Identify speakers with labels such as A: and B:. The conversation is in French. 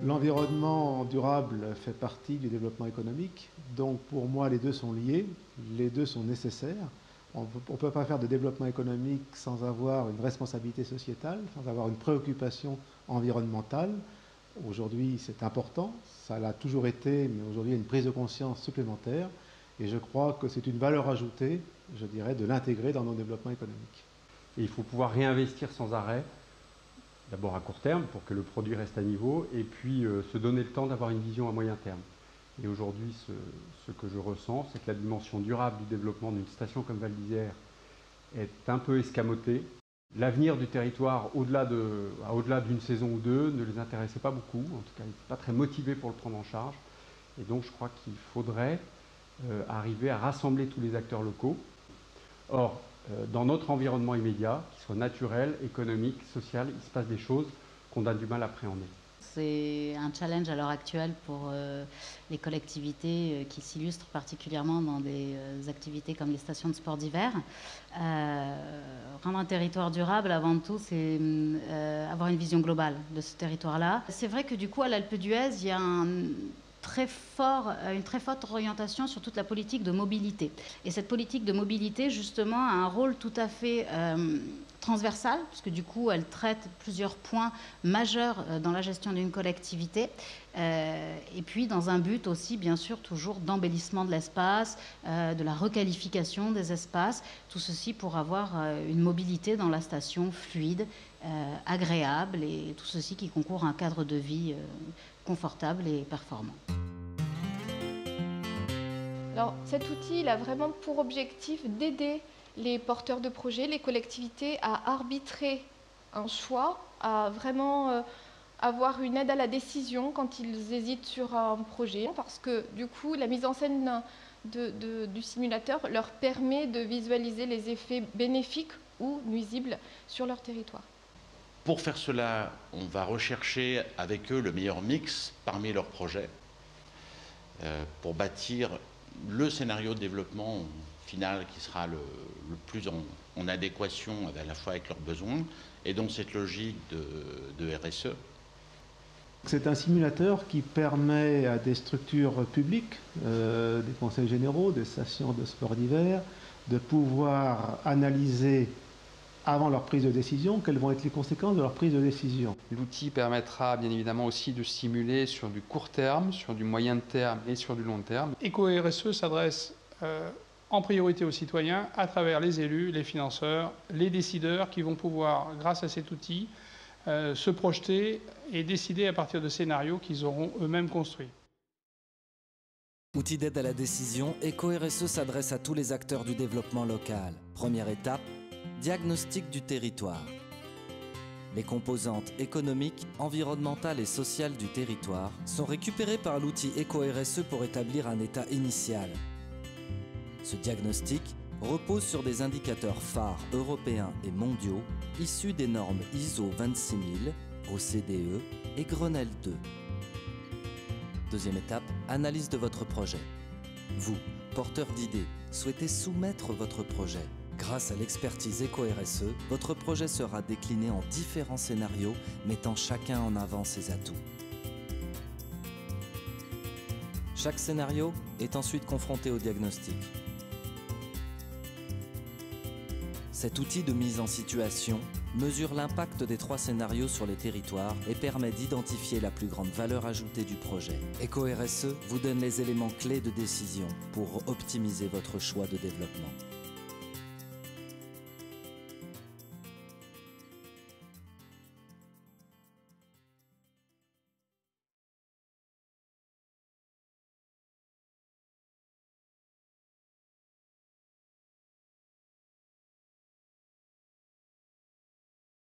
A: L'environnement durable fait partie du développement économique, donc pour moi les deux sont liés, les deux sont nécessaires. On ne peut pas faire de développement économique sans avoir une responsabilité sociétale, sans avoir une préoccupation environnementale. Aujourd'hui c'est important, ça l'a toujours été, mais aujourd'hui il y a une prise de conscience supplémentaire et je crois que c'est une valeur ajoutée, je dirais, de l'intégrer dans nos développements économiques.
B: Et il faut pouvoir réinvestir sans arrêt. D'abord à court terme pour que le produit reste à niveau et puis se donner le temps d'avoir une vision à moyen terme. Et aujourd'hui, ce que je ressens, c'est que la dimension durable du développement d'une station comme Val d'Isère est un peu escamotée. L'avenir du territoire, au-delà d'une saison ou deux, ne les intéressait pas beaucoup. En tout cas, ils n'étaient pas très motivés pour le prendre en charge. Et donc, je crois qu'il faudrait arriver à rassembler tous les acteurs locaux. Or, dans notre environnement immédiat, qu'il soit naturel, économique, social, il se passe des choses qu'on a du mal à appréhender.
C: C'est un challenge à l'heure actuelle pour les collectivités qui s'illustrent particulièrement dans des activités comme les stations de sport d'hiver. Rendre un territoire durable, avant tout, c'est avoir une vision globale de ce territoire-là. C'est vrai que du coup, à l'Alpe d'Huez, il y a une très forte orientation sur toute la politique de mobilité. Et cette politique de mobilité, justement, a un rôle tout à fait transversale, parce que du coup, elle traite plusieurs points majeurs dans la gestion d'une collectivité, et puis dans un but aussi, bien sûr, toujours d'embellissement de l'espace, de la requalification des espaces, tout ceci pour avoir une mobilité dans la station fluide, agréable, et tout ceci qui concourt à un cadre de vie confortable et performant.
D: Alors, cet outil il a vraiment pour objectif d'aider les porteurs de projets, les collectivités à arbitrer un choix, à vraiment avoir une aide à la décision quand ils hésitent sur un projet, parce que du coup, la mise en scène du simulateur leur permet de visualiser les effets bénéfiques ou nuisibles sur leur territoire.
E: Pour faire cela, on va rechercher avec eux le meilleur mix parmi leurs projets pour bâtir le scénario de développement final qui sera le plus en adéquation à la fois avec leurs besoins et donc cette logique de RSE.
A: C'est un simulateur qui permet à des structures publiques, des conseils généraux, des stations de sport d'hiver, de pouvoir analyser avant leur prise de décision, quelles vont être les conséquences de leur prise de décision.
F: L'outil permettra bien évidemment aussi de simuler sur du court terme, sur du moyen terme et sur du long terme.
G: EcoRSE s'adresse en priorité aux citoyens à travers les élus, les financeurs, les décideurs qui vont pouvoir, grâce à cet outil, se projeter et décider à partir de scénarios qu'ils auront eux-mêmes construits.
H: Outil d'aide à la décision, EcoRSE s'adresse à tous les acteurs du développement local. Première étape, diagnostic du territoire. Les composantes économiques, environnementales et sociales du territoire sont récupérées par l'outil EcoRSE pour établir un état initial. Ce diagnostic repose sur des indicateurs phares européens et mondiaux issus des normes ISO 26000, OCDE et Grenelle 2. Deuxième étape, analyse de votre projet. Vous, porteur d'idées, souhaitez soumettre votre projet. Grâce à l'expertise EcoRSE, votre projet sera décliné en différents scénarios, mettant chacun en avant ses atouts. Chaque scénario est ensuite confronté au diagnostic. Cet outil de mise en situation mesure l'impact des 3 scénarios sur les territoires et permet d'identifier la plus grande valeur ajoutée du projet. EcoRSE vous donne les éléments clés de décision pour optimiser votre choix de développement.